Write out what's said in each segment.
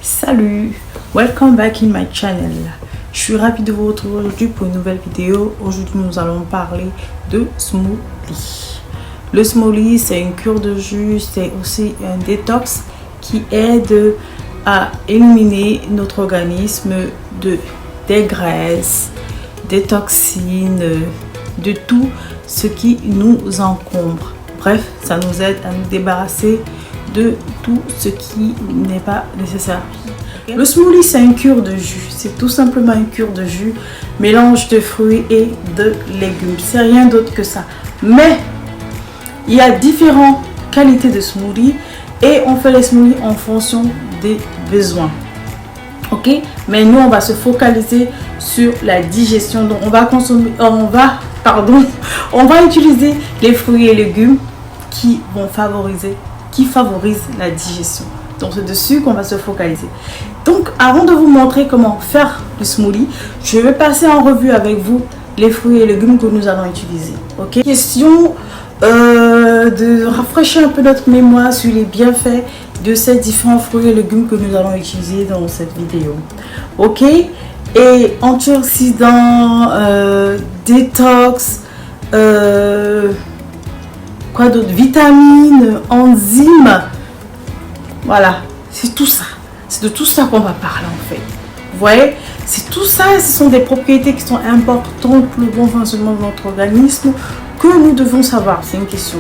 Salut, welcome back in my channel. Je suis ravie de vous retrouver aujourd'hui pour une nouvelle vidéo. Aujourd'hui nous allons parler de smoothie. Le smoothie, c'est une cure de jus, c'est aussi un détox qui aide à éliminer notre organisme des graisses, des toxines, de tout ce qui nous encombre. Bref, ça nous aide à nous débarrasser de tout ce qui n'est pas nécessaire. Le smoothie, c'est une cure de jus. C'est tout simplement une cure de jus, mélange de fruits et de légumes. C'est rien d'autre que ça. Mais il y a différentes qualités de smoothie et on fait les smoothies en fonction des besoins. Ok, mais nous on va se focaliser sur la digestion. Donc on va utiliser les fruits et légumes qui favorisent la digestion. Donc c'est dessus qu'on va se focaliser. Donc avant de vous montrer comment faire le smoothie, je vais passer en revue avec vous les fruits et légumes que nous allons utiliser. Ok, question de rafraîchir un peu notre mémoire sur les bienfaits de ces différents fruits et légumes que nous allons utiliser dans cette vidéo. Ok, et antioxydants, détox, quoi d'autre, vitamines, enzymes, voilà, c'est tout ça. C'est de tout ça qu'on va parler en fait. Vous voyez, c'est tout ça, ce sont des propriétés qui sont importantes pour le bon fonctionnement de notre organisme que nous devons savoir. C'est une question.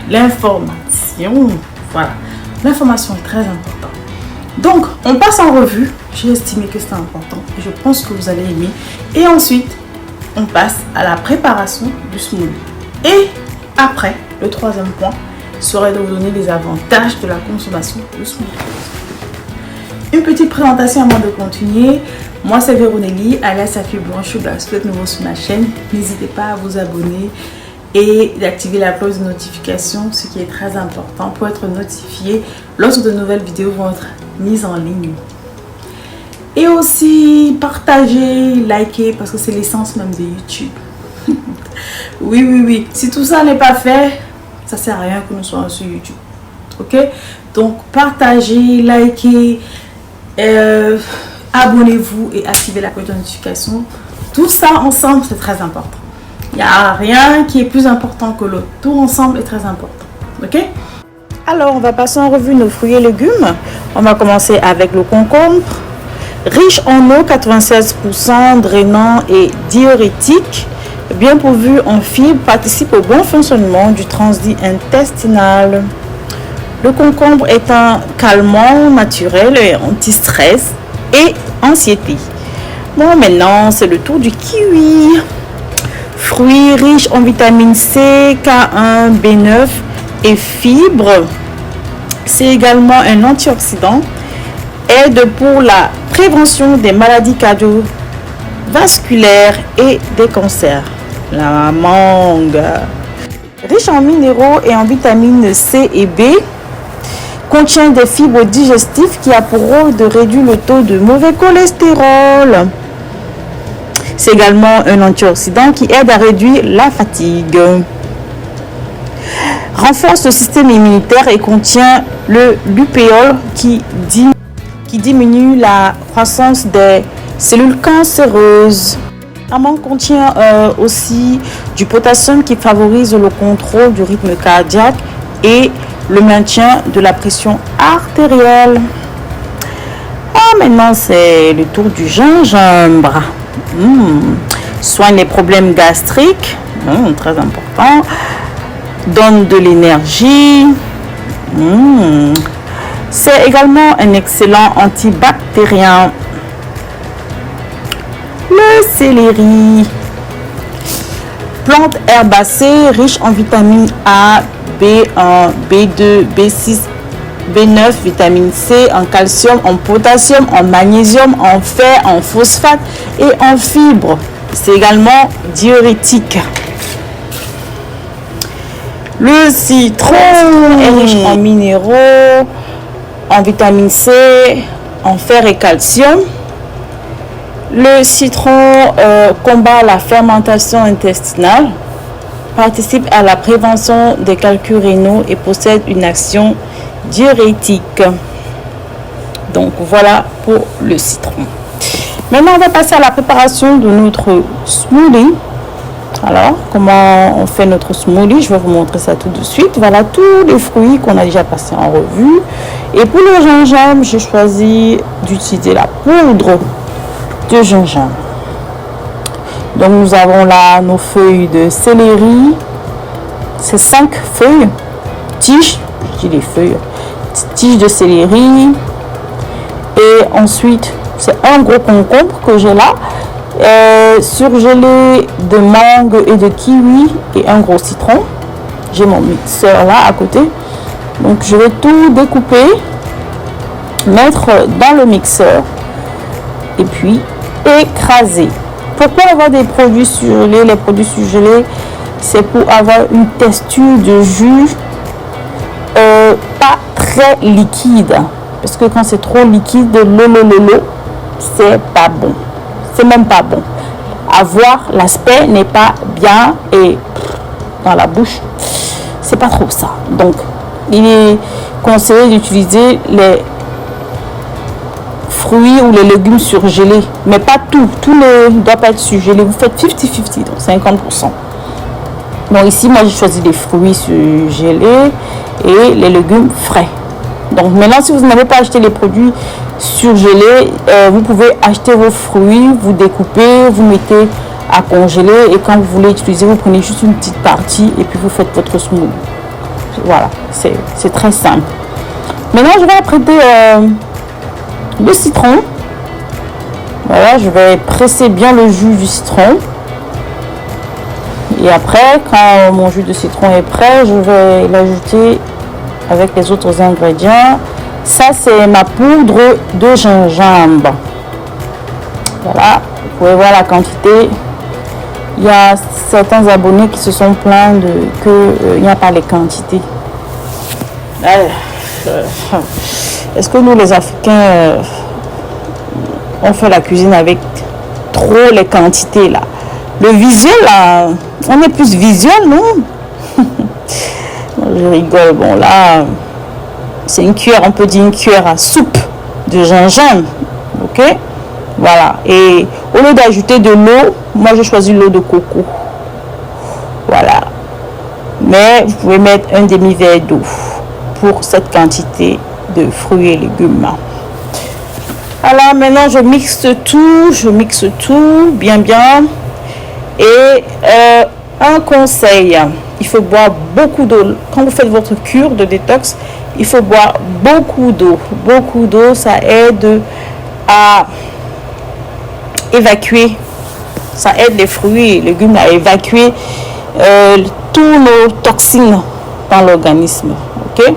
L'information, voilà. L'information est très importante. Donc, on passe en revue. J'ai estimé que c'était important et je pense que vous allez aimer. Et ensuite, on passe à la préparation du smoothie. Et après, le troisième point serait de vous donner les avantages de la consommation de smoothie. Une petite présentation avant de continuer. Moi, c'est Véronelli, alias Safi Blanche. Si vous êtes nouveau sur ma chaîne, n'hésitez pas à vous abonner et d'activer la cloche de notification, ce qui est très important pour être notifié lorsque de nouvelles vidéos vont être mises en ligne. Et aussi partager, liker, parce que c'est l'essence même de YouTube. Oui. Si tout ça n'est pas fait, ça sert à rien que nous soyons sur YouTube. Ok? Donc partagez, likez, abonnez-vous et activez la cloche de notification. Tout ça ensemble, c'est très important. Il n'y a rien qui est plus important que l'autre. Tout ensemble est très important. Ok? Alors, on va passer en revue nos fruits et légumes. On va commencer avec le concombre. Riche en eau, 96%, drainant et diurétique. Bien pourvu en fibres, participe au bon fonctionnement du transit intestinal. Le concombre est un calmant naturel et anti-stress et anxiété. Bon, maintenant, c'est le tour du kiwi. Fruit riche en vitamine C, K1, B9 et fibres. C'est également un antioxydant. Aide pour la prévention des maladies cardiovasculaires et des cancers. La mangue. Riche en minéraux et en vitamines C et B. Contient des fibres digestives qui a pour rôle de réduire le taux de mauvais cholestérol. C'est également un antioxydant qui aide à réduire la fatigue. Renforce le système immunitaire et contient le lupéole qui diminue la croissance des cellules cancéreuses. La mangue contient aussi du potassium qui favorise le contrôle du rythme cardiaque et le maintien de la pression artérielle. Maintenant, c'est le tour du gingembre. Soigne les problèmes gastriques, très important. Donne de l'énergie. C'est également un excellent antibactérien. Le céleri. Plante herbacée riche en vitamines A, B1, B2, B6, B9, vitamine C, en calcium, en potassium, en magnésium, en fer, en phosphate et en fibres. C'est également diurétique. Le citron est riche en minéraux, en vitamine C, en fer et calcium. Le citron combat la fermentation intestinale, participe à la prévention des calculs rénaux et possède une action diurétique. Donc voilà pour le citron. Maintenant, on va passer à la préparation de notre smoothie. Alors, comment on fait notre smoothie? Je vais vous montrer ça tout de suite. Voilà tous les fruits qu'on a déjà passés en revue. Et pour le gingembre, j'ai choisi d'utiliser la poudre de gingembre. Donc, nous avons là nos feuilles de céleri. C'est 5 feuilles, tiges, je dis les feuilles, tiges de céleri. Et ensuite, c'est un gros concombre que j'ai là. Surgelé de mangue et de kiwi et un gros citron. J'ai mon mixeur là à côté, donc je vais tout découper, mettre dans le mixeur et puis écraser. Pourquoi avoir des produits surgelés? Les produits surgelés, c'est pour avoir une texture de jus pas très liquide, parce que quand c'est trop liquide, l'eau, c'est pas bon. C'est même pas bon. À voir, l'aspect n'est pas bien et dans la bouche, c'est pas trop ça. Donc, il est conseillé d'utiliser les fruits ou les légumes surgelés, mais pas tout. Tout ne doit pas être surgelé. Vous faites 50-50, donc 50%. Bon, ici, moi, j'ai choisi des fruits surgelés et les légumes frais. Donc, maintenant, si vous n'avez pas acheté les produits surgelés, vous pouvez acheter vos fruits, vous découpez, vous mettez à congeler et quand vous voulez utiliser, vous prenez juste une petite partie et puis vous faites votre smoothie. Voilà, c'est très simple. Maintenant, je vais apprêter le citron. Voilà, je vais presser bien le jus du citron. Et après, quand mon jus de citron est prêt, je vais l'ajouter avec les autres ingrédients. Ça, c'est ma poudre de gingembre. Voilà, vous pouvez voir la quantité. Il y a certains abonnés qui se sont plaints qu'il n'y a pas les quantités. Est-ce que nous, les Africains, on fait la cuisine avec trop les quantités là? Le visuel, là, on est plus visuel, non? Je rigole. Bon, là, c'est une cuillère, on peut dire une cuillère à soupe de gingembre. Ok? Voilà. Et au lieu d'ajouter de l'eau, moi, j'ai choisi l'eau de coco. Voilà. Mais vous pouvez mettre un demi-verre d'eau pour cette quantité de fruits et légumes. Alors, maintenant, je mixe tout bien. Et un conseil, il faut boire beaucoup d'eau. Quand vous faites votre cure de détox, il faut boire beaucoup d'eau. Beaucoup d'eau, ça aide à évacuer. Ça aide les fruits et les légumes à évacuer tous nos toxines dans l'organisme. Ok?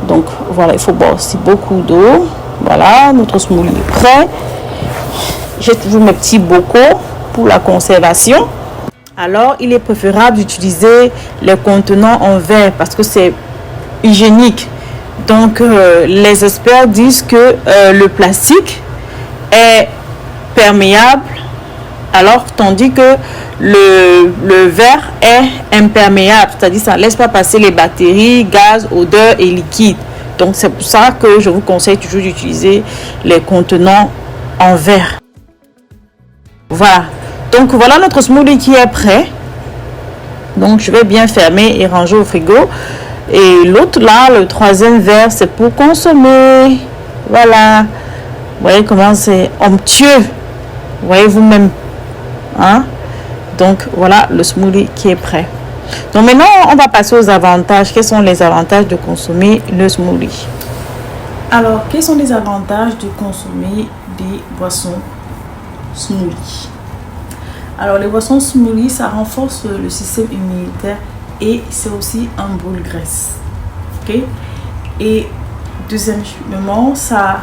Donc, voilà, il faut boire aussi beaucoup d'eau. Voilà, notre smoothie est prêt. J'ai toujours mes petits bocaux pour la conservation. Alors, il est préférable d'utiliser les contenants en verre parce que c'est hygiénique. Donc, les experts disent que le plastique est perméable, alors tandis que le verre est imperméable, c'est-à-dire ça ne laisse pas passer les bactéries, gaz, odeur et liquide. Donc, c'est pour ça que je vous conseille toujours d'utiliser les contenants en verre. Voilà. Donc, voilà notre smoothie qui est prêt. Donc, je vais bien fermer et ranger au frigo. Et l'autre là, le troisième verre, c'est pour consommer. Voilà. Vous voyez comment c'est onctueux. Vous voyez vous-même. Hein? Donc, voilà le smoothie qui est prêt. Donc, maintenant, on va passer aux avantages. Quels sont les avantages de consommer le smoothie? Alors, quels sont les avantages de consommer des boissons smoothie? Alors, les boissons smoothie, ça renforce le système immunitaire et c'est aussi un brûle graisse. Ok? Et deuxièmement, ça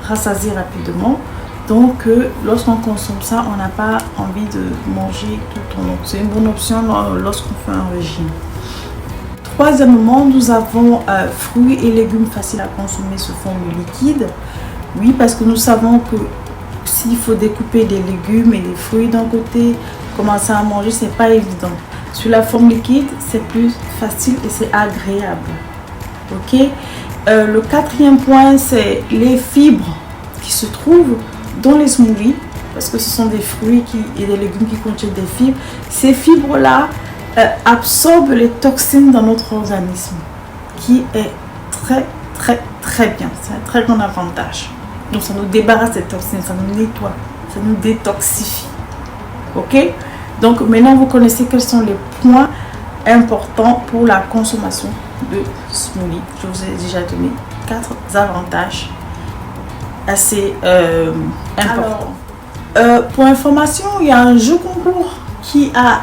rassasie rapidement. Donc, lorsqu'on consomme ça, on n'a pas envie de manger tout le temps. C'est une bonne option lorsqu'on fait un régime. Troisièmement, nous avons fruits et légumes faciles à consommer sous forme liquide. Oui, parce que nous savons que s'il faut découper des légumes et des fruits d'un côté, commencer à manger, c'est pas évident. Sur la forme liquide, c'est plus facile et c'est agréable. Ok? Le quatrième point, c'est les fibres qui se trouvent dans les smoothies, parce que ce sont des fruits et des légumes qui contiennent des fibres. Ces fibres-là absorbent les toxines dans notre organisme, qui est très bien. C'est un très grand avantage. Donc ça nous débarrasse des toxines, ça nous nettoie, ça nous détoxifie. Ok? Donc maintenant vous connaissez quels sont les points importants pour la consommation de smoothie. Je vous ai déjà donné 4 avantages assez importants. Pour information, il y a un jeu concours qui a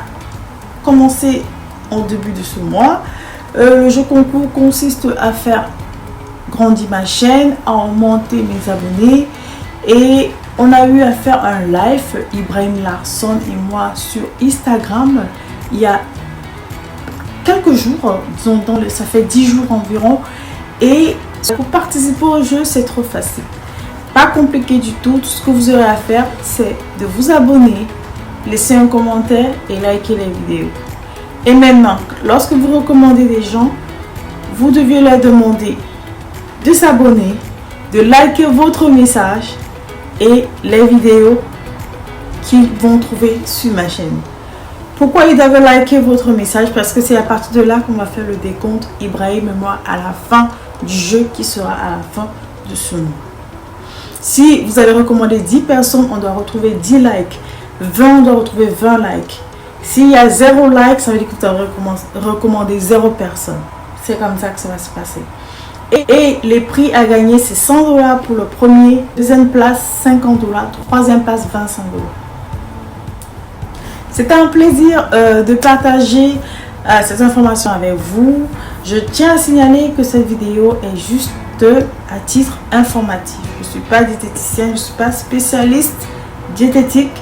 commencé en début de ce mois. Le jeu concours consiste à faire grandir ma chaîne, à augmenter mes abonnés, et on a eu à faire un live, Ibrahim Larson et moi, sur Instagram il y a quelques jours, disons ça fait 10 jours environ. Et pour participer au jeu, c'est trop facile, pas compliqué du tout. Tout ce que vous aurez à faire, c'est de vous abonner, laisser un commentaire et liker les vidéos. Et maintenant, lorsque vous recommandez des gens, vous deviez leur demander de s'abonner, de liker votre message et les vidéos qu'ils vont trouver sur ma chaîne. Pourquoi ils doivent liker votre message? Parce que c'est à partir de là qu'on va faire le décompte, Ibrahim et moi, à la fin du jeu qui sera à la fin de ce mois. Si vous avez recommandé 10 personnes, on doit retrouver 10 likes. 20, on doit retrouver 20 likes. S'il y a 0 like, ça veut dire que vous avez recommandé 0 personnes. C'est comme ça que ça va se passer. Et les prix à gagner, c'est 100 $ pour le premier, deuxième place 50 $, troisième place 25 $. C'était un plaisir de partager cette information avec vous. Je tiens à signaler que cette vidéo est juste à titre informatif. Je ne suis pas diététicienne, je ne suis pas spécialiste diététique.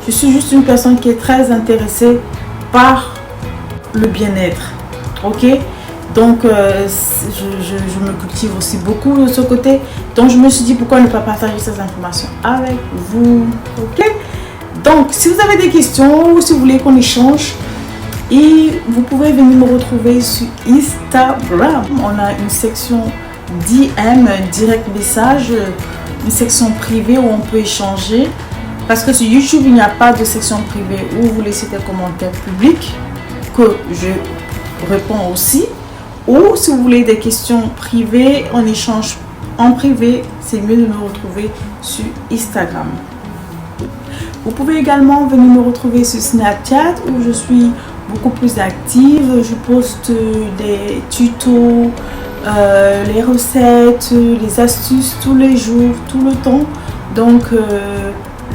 Je suis juste une personne qui est très intéressée par le bien-être. Ok? Donc, je me cultive aussi beaucoup de ce côté. Donc, je me suis dit pourquoi ne pas partager ces informations avec vous. Ok? Donc, si vous avez des questions ou si vous voulez qu'on échange, et vous pouvez venir me retrouver sur Instagram. On a une section DM, direct message, une section privée où on peut échanger. Parce que sur YouTube, il n'y a pas de section privée où vous laissez des commentaires publics que je réponds aussi. Ou si vous voulez des questions privées, on échange en privé, c'est mieux de me retrouver sur Instagram. Vous pouvez également venir me retrouver sur Snapchat où je suis beaucoup plus active. Je poste des tutos, les recettes, les astuces tous les jours, tout le temps. Donc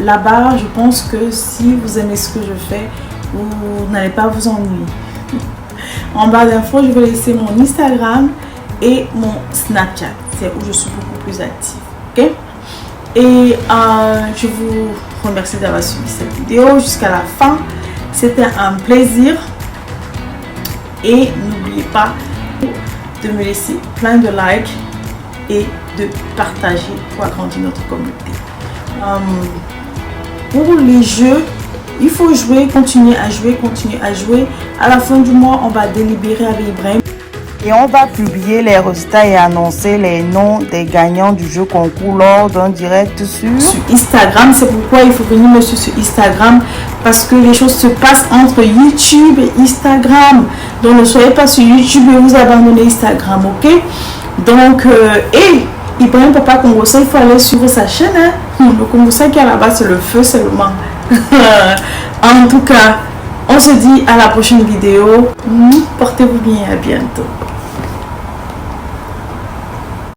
là-bas, je pense que si vous aimez ce que je fais, vous n'allez pas vous ennuyer. En barre d'infos, je vais laisser mon Instagram et mon Snapchat. C'est où je suis beaucoup plus active. Ok? Et je vous remercie d'avoir suivi cette vidéo jusqu'à la fin. C'était un plaisir. Et n'oubliez pas de me laisser plein de likes et de partager pour agrandir notre communauté. Pour les jeux, il faut jouer, continuer à jouer, continuer à jouer. À la fin du mois, on va délibérer avec Ibrahim. Et on va publier les résultats et annoncer les noms des gagnants du jeu concours lors d'un direct sur Instagram. C'est pourquoi il faut venir me suivre sur Instagram. Parce que les choses se passent entre YouTube et Instagram. Donc ne soyez pas sur YouTube et vous abandonnez Instagram, ok? Donc, et Ibrahim Papa Congossais, il faut aller suivre sa chaîne. Hein? Le Congossais qui est là-bas, c'est le feu seulement. En tout cas, on se dit à la prochaine vidéo. Portez-vous bien, à bientôt.